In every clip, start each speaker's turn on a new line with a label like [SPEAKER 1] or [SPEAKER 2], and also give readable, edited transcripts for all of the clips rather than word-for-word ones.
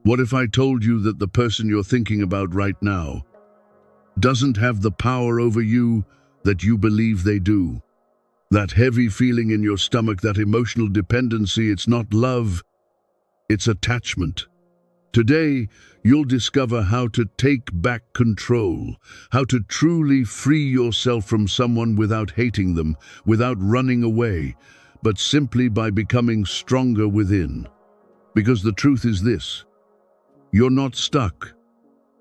[SPEAKER 1] What if I told you that the person you're thinking about right now doesn't have the power over you that you believe they do? That heavy feeling in your stomach, that emotional dependency, it's not love, it's attachment. Today, you'll discover how to take back control, how to truly free yourself from someone without hating them, without running away, but simply by becoming stronger within. Because the truth is this: you're not stuck,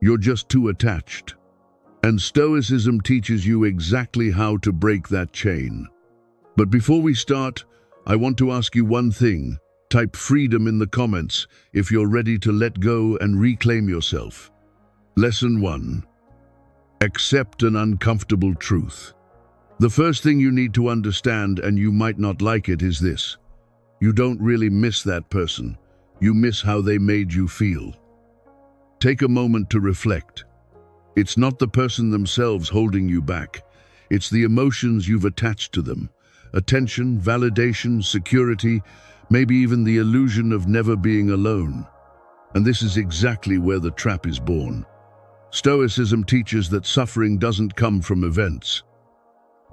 [SPEAKER 1] you're just too attached. And Stoicism teaches you exactly how to break that chain. But before we start, I want to ask you one thing. Type freedom in the comments if you're ready to let go and reclaim yourself. Lesson 1. Accept an uncomfortable truth. The first thing you need to understand, and you might not like it, is this: you don't really miss that person. You miss how they made you feel. Take a moment to reflect. It's not the person themselves holding you back. It's the emotions you've attached to them. Attention, validation, security, maybe even the illusion of never being alone. And this is exactly where the trap is born. Stoicism teaches that suffering doesn't come from events,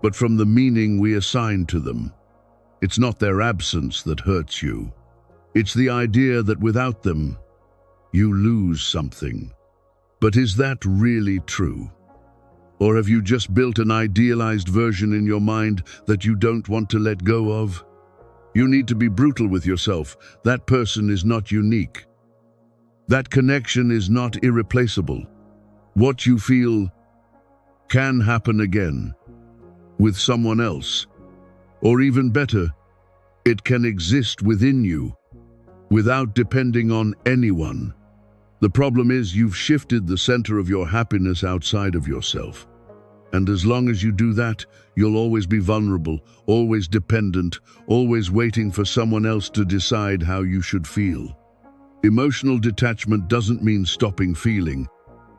[SPEAKER 1] but from the meaning we assign to them. It's not their absence that hurts you. It's the idea that without them, you lose something. But is that really true? Or have you just built an idealized version in your mind that you don't want to let go of? You need to be brutal with yourself. That person is not unique. That connection is not irreplaceable. What you feel can happen again with someone else. Or even better, it can exist within you without depending on anyone. The problem is you've shifted the center of your happiness outside of yourself. And as long as you do that, you'll always be vulnerable, always dependent, always waiting for someone else to decide how you should feel. Emotional detachment doesn't mean stopping feeling.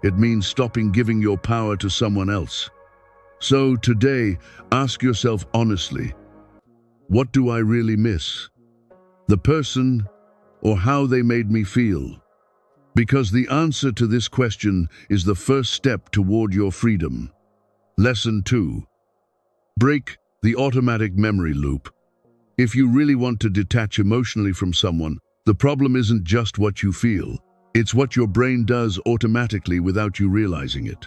[SPEAKER 1] It means stopping giving your power to someone else. So today, ask yourself honestly, what do I really miss? The person or how they made me feel? Because the answer to this question is the first step toward your freedom. Lesson 2. Break the automatic memory loop. If you really want to detach emotionally from someone, the problem isn't just what you feel. It's what your brain does automatically without you realizing it.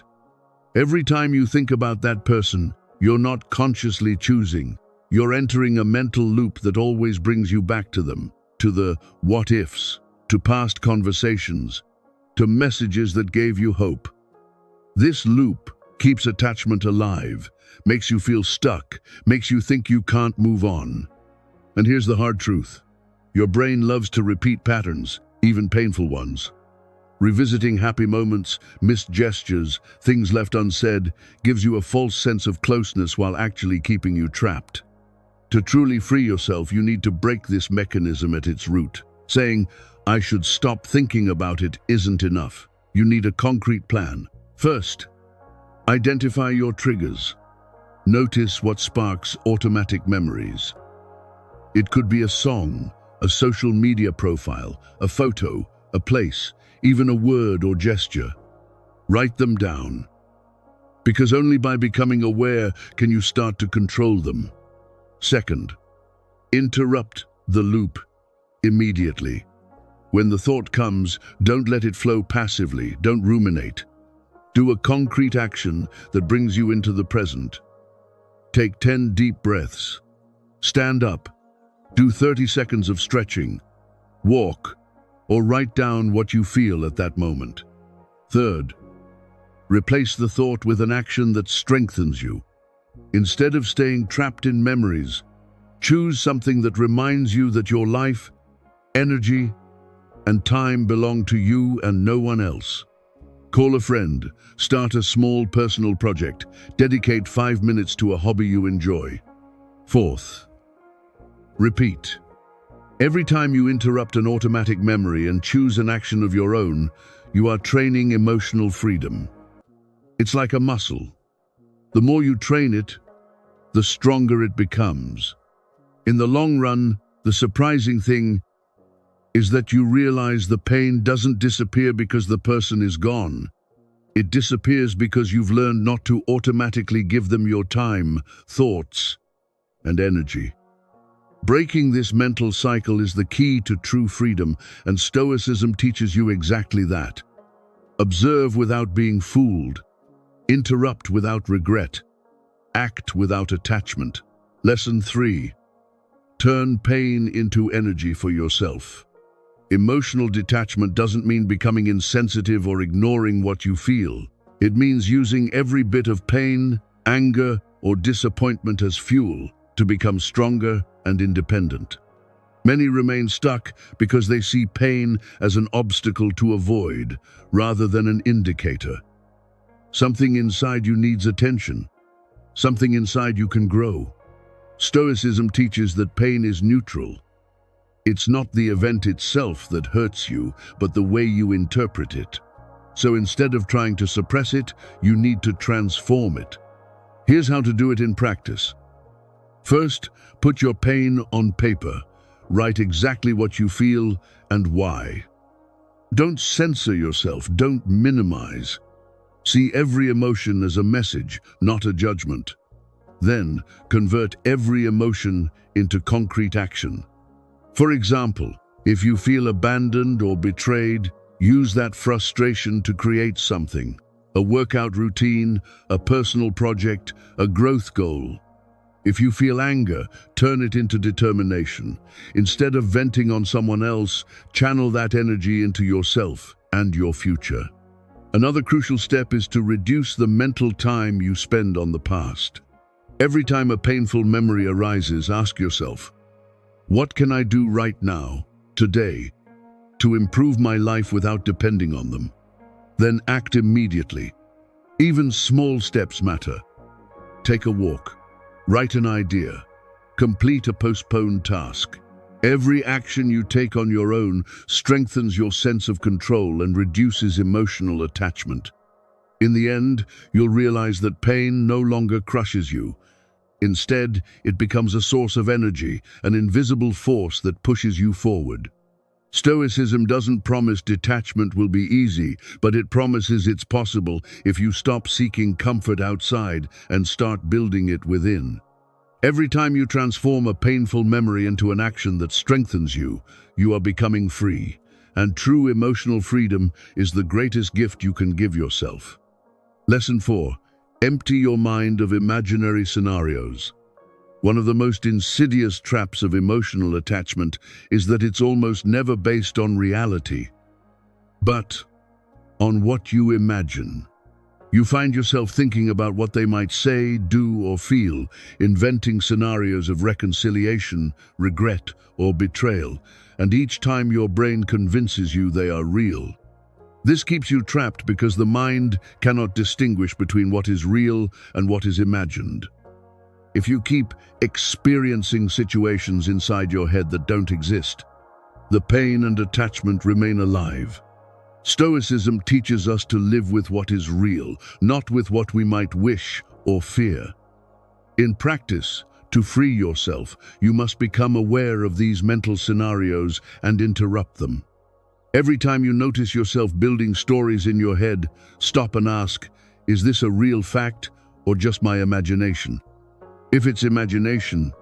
[SPEAKER 1] Every time you think about that person, you're not consciously choosing. You're entering a mental loop that always brings you back to them, to the what-ifs, to past conversations, to messages that gave you hope. This loop keeps attachment alive, makes you feel stuck, makes you think you can't move on. And here's the hard truth. Your brain loves to repeat patterns, even painful ones. Revisiting happy moments, missed gestures, things left unsaid, gives you a false sense of closeness while actually keeping you trapped. To truly free yourself, you need to break this mechanism at its root. Saying, "I should stop thinking about it," isn't enough. You need a concrete plan. First, identify your triggers. Notice what sparks automatic memories. It could be a song, a social media profile, a photo, a place, even a word or gesture. Write them down. Because only by becoming aware can you start to control them. Second, interrupt the loop immediately. When the thought comes, don't let it flow passively, don't ruminate. Do a concrete action that brings you into the present. Take 10 deep breaths. Stand up. Do 30 seconds of stretching. Walk, or write down what you feel at that moment. Third, replace the thought with an action that strengthens you. Instead of staying trapped in memories, choose something that reminds you that your life, energy, and time belong to you and no one else. Call a friend, start a small personal project, dedicate 5 minutes to a hobby you enjoy. Fourth, repeat. Every time you interrupt an automatic memory and choose an action of your own, you are training emotional freedom. It's like a muscle. The more you train it, the stronger it becomes. In the long run, the surprising thing is that you realize the pain doesn't disappear because the person is gone. It disappears because you've learned not to automatically give them your time, thoughts, and energy. Breaking this mental cycle is the key to true freedom, and Stoicism teaches you exactly that. Observe without being fooled. Interrupt without regret. Act without attachment. Lesson 3. Turn pain into energy for yourself. Emotional detachment doesn't mean becoming insensitive or ignoring what you feel. It means using every bit of pain, anger, or disappointment as fuel to become stronger and independent. Many remain stuck because they see pain as an obstacle to avoid rather than an indicator. Something inside you needs attention. Something inside you can grow. Stoicism teaches that pain is neutral. It's not the event itself that hurts you, but the way you interpret it. So instead of trying to suppress it, you need to transform it. Here's how to do it in practice. First, put your pain on paper. Write exactly what you feel and why. Don't censor yourself, don't minimize. See every emotion as a message, not a judgment. Then, convert every emotion into concrete action. For example, if you feel abandoned or betrayed, use that frustration to create something. A workout routine, a personal project, a growth goal. If you feel anger, turn it into determination. Instead of venting on someone else, channel that energy into yourself and your future. Another crucial step is to reduce the mental time you spend on the past. Every time a painful memory arises, ask yourself, what can I do right now, today, to improve my life without depending on them? Then act immediately. Even small steps matter. Take a walk. Write an idea. Complete a postponed task. Every action you take on your own strengthens your sense of control and reduces emotional attachment. In the end, you'll realize that pain no longer crushes you. Instead, it becomes a source of energy, an invisible force that pushes you forward. Stoicism doesn't promise detachment will be easy, but it promises it's possible if you stop seeking comfort outside and start building it within. Every time you transform a painful memory into an action that strengthens you, you are becoming free. And true emotional freedom is the greatest gift you can give yourself. Lesson 4. Empty your mind of imaginary scenarios. One of the most insidious traps of emotional attachment is that it's almost never based on reality, but on what you imagine. You find yourself thinking about what they might say, do, or feel, inventing scenarios of reconciliation, regret, or betrayal, and each time your brain convinces you they are real. This keeps you trapped because the mind cannot distinguish between what is real and what is imagined. If you keep experiencing situations inside your head that don't exist, the pain and attachment remain alive. Stoicism teaches us to live with what is real, not with what we might wish or fear. In practice, to free yourself, you must become aware of these mental scenarios and interrupt them. Every time you notice yourself building stories in your head, stop and ask, is this a real fact or just my imagination? If it's imagination,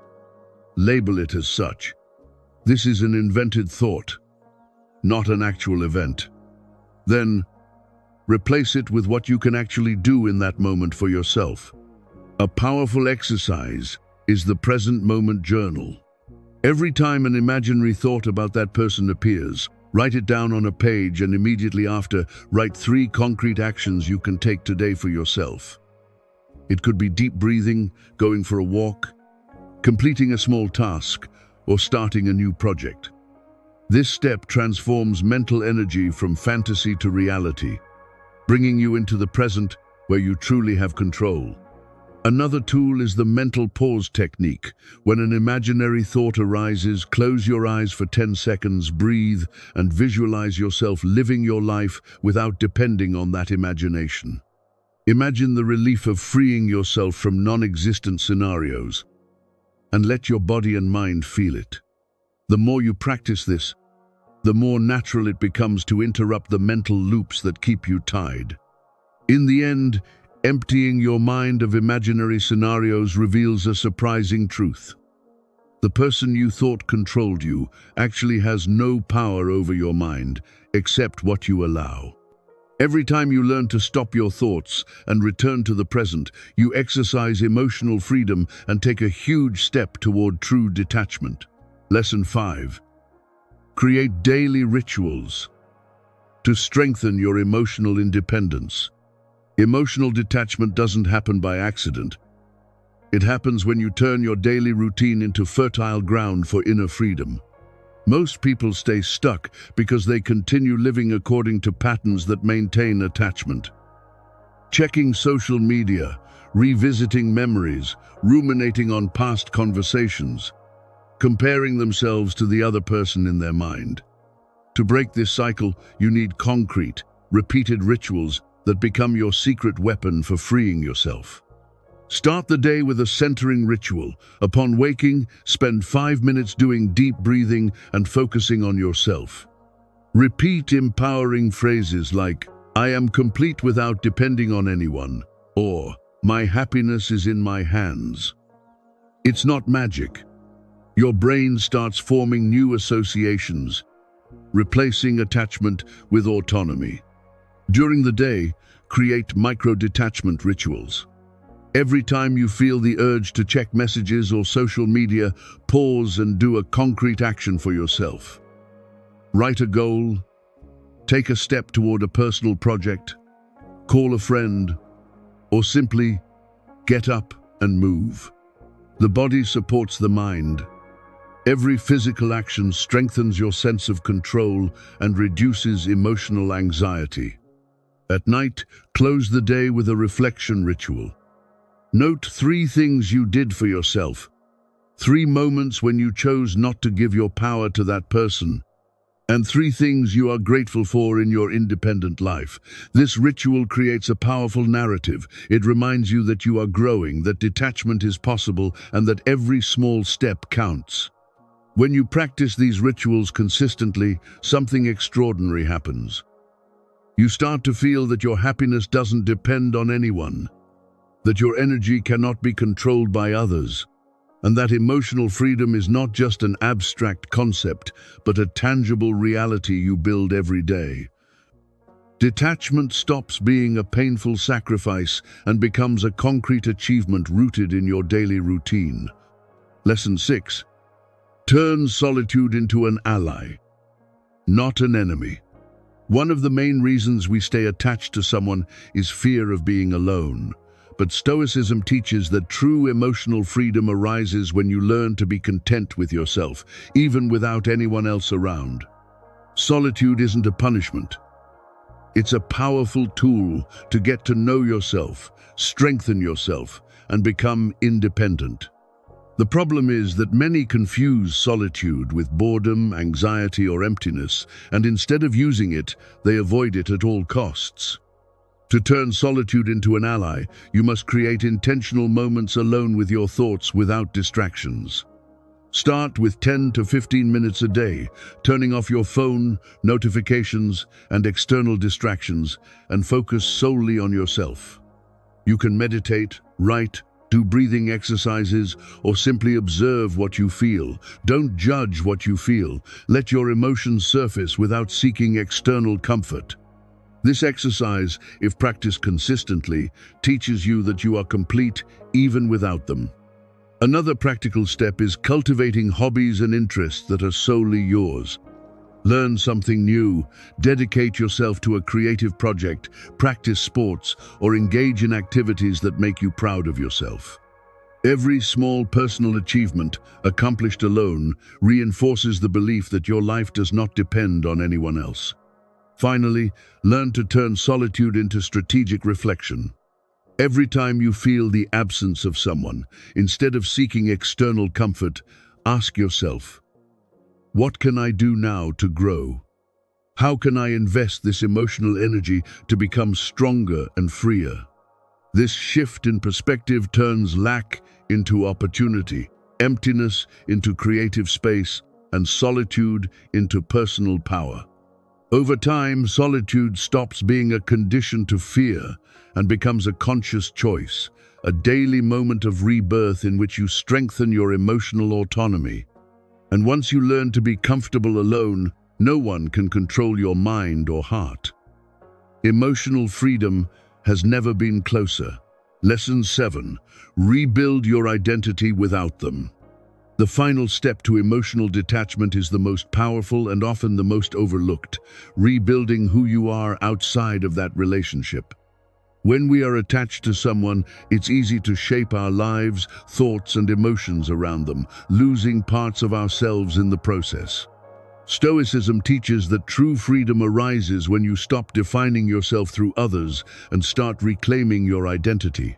[SPEAKER 1] label it as such. This is an invented thought, not an actual event. Then, replace it with what you can actually do in that moment for yourself. A powerful exercise is the present moment journal. Every time an imaginary thought about that person appears, write it down on a page and immediately after, write 3 concrete actions you can take today for yourself. It could be deep breathing, going for a walk, completing a small task, or starting a new project. This step transforms mental energy from fantasy to reality, bringing you into the present where you truly have control. Another tool is the mental pause technique. When an imaginary thought arises, close your eyes for 10 seconds, breathe, and visualize yourself living your life without depending on that imagination. Imagine the relief of freeing yourself from non-existent scenarios, and let your body and mind feel it. The more you practice this, the more natural it becomes to interrupt the mental loops that keep you tied. In the end, emptying your mind of imaginary scenarios reveals a surprising truth. The person you thought controlled you actually has no power over your mind, except what you allow. Every time you learn to stop your thoughts and return to the present, you exercise emotional freedom and take a huge step toward true detachment. Lesson 5. Create daily rituals to strengthen your emotional independence. Emotional detachment doesn't happen by accident. It happens when you turn your daily routine into fertile ground for inner freedom. Most people stay stuck because they continue living according to patterns that maintain attachment. Checking social media, revisiting memories, ruminating on past conversations, comparing themselves to the other person in their mind. To break this cycle, you need concrete, repeated rituals that become your secret weapon for freeing yourself. Start the day with a centering ritual. Upon waking, spend 5 minutes doing deep breathing and focusing on yourself. Repeat empowering phrases like, "I am complete without depending on anyone," or "My happiness is in my hands." It's not magic. Your brain starts forming new associations, replacing attachment with autonomy. During the day, create micro-detachment rituals. Every time you feel the urge to check messages or social media, pause and do a concrete action for yourself. Write a goal, take a step toward a personal project, call a friend, or simply get up and move. The body supports the mind. Every physical action strengthens your sense of control and reduces emotional anxiety. At night, close the day with a reflection ritual. Note 3 things you did for yourself, 3 moments when you chose not to give your power to that person, and 3 things you are grateful for in your independent life. This ritual creates a powerful narrative. It reminds you that you are growing, that detachment is possible, and that every small step counts. When you practice these rituals consistently, something extraordinary happens. You start to feel that your happiness doesn't depend on anyone, that your energy cannot be controlled by others, and that emotional freedom is not just an abstract concept, but a tangible reality you build every day. Detachment stops being a painful sacrifice and becomes a concrete achievement rooted in your daily routine. Lesson 6. Turn solitude into an ally, not an enemy. One of the main reasons we stay attached to someone is fear of being alone. But Stoicism teaches that true emotional freedom arises when you learn to be content with yourself, even without anyone else around. Solitude isn't a punishment. It's a powerful tool to get to know yourself, strengthen yourself, and become independent. The problem is that many confuse solitude with boredom, anxiety, or emptiness, and instead of using it, they avoid it at all costs. To turn solitude into an ally, you must create intentional moments alone with your thoughts without distractions. Start with 10 to 15 minutes a day, turning off your phone, notifications, and external distractions, and focus solely on yourself. You can meditate, write, do breathing exercises, or simply observe what you feel. Don't judge what you feel. Let your emotions surface without seeking external comfort. This exercise, if practiced consistently, teaches you that you are complete even without them. Another practical step is cultivating hobbies and interests that are solely yours. Learn something new, dedicate yourself to a creative project, practice sports, or engage in activities that make you proud of yourself. Every small personal achievement, accomplished alone, reinforces the belief that your life does not depend on anyone else. Finally, learn to turn solitude into strategic reflection. Every time you feel the absence of someone, instead of seeking external comfort, ask yourself, what can I do now to grow? How can I invest this emotional energy to become stronger and freer? This shift in perspective turns lack into opportunity, emptiness into creative space, and solitude into personal power. Over time, solitude stops being a condition to fear and becomes a conscious choice, a daily moment of rebirth in which you strengthen your emotional autonomy. And once you learn to be comfortable alone, no one can control your mind or heart. Emotional freedom has never been closer. Lesson 7. Rebuild your identity without them. The final step to emotional detachment is the most powerful and often the most overlooked, rebuilding who you are outside of that relationship. When we are attached to someone, it's easy to shape our lives, thoughts, and emotions around them, losing parts of ourselves in the process. Stoicism teaches that true freedom arises when you stop defining yourself through others and start reclaiming your identity.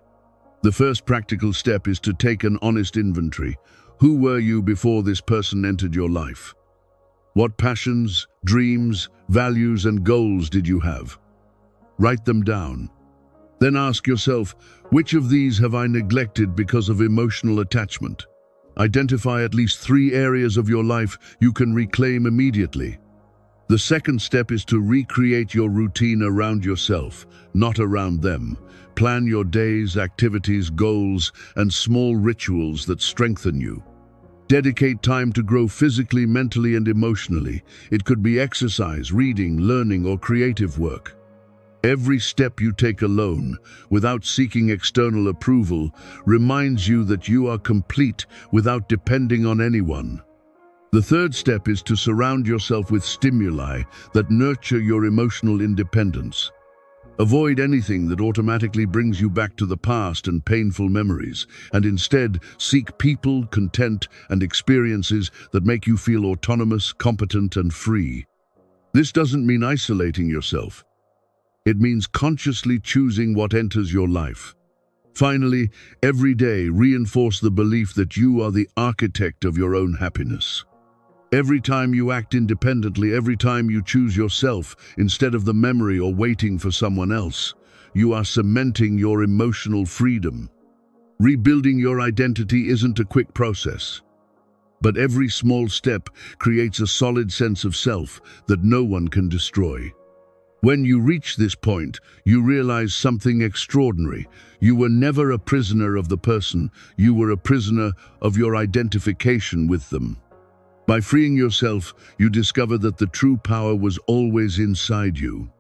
[SPEAKER 1] The first practical step is to take an honest inventory. Who were you before this person entered your life? What passions, dreams, values, and goals did you have? Write them down. Then ask yourself, which of these have I neglected because of emotional attachment? Identify at least 3 areas of your life you can reclaim immediately. The second step is to recreate your routine around yourself, not around them. Plan your days, activities, goals, and small rituals that strengthen you. Dedicate time to grow physically, mentally, and emotionally. It could be exercise, reading, learning, or creative work. Every step you take alone, without seeking external approval, reminds you that you are complete without depending on anyone. The third step is to surround yourself with stimuli that nurture your emotional independence. Avoid anything that automatically brings you back to the past and painful memories, and instead seek people, content, and experiences that make you feel autonomous, competent, and free. This doesn't mean isolating yourself. It means consciously choosing what enters your life. Finally, every day reinforce the belief that you are the architect of your own happiness. Every time you act independently, every time you choose yourself instead of the memory or waiting for someone else, you are cementing your emotional freedom. Rebuilding your identity isn't a quick process, but every small step creates a solid sense of self that no one can destroy. When you reach this point, you realize something extraordinary. You were never a prisoner of the person, you were a prisoner of your identification with them. By freeing yourself, you discover that the true power was always inside you.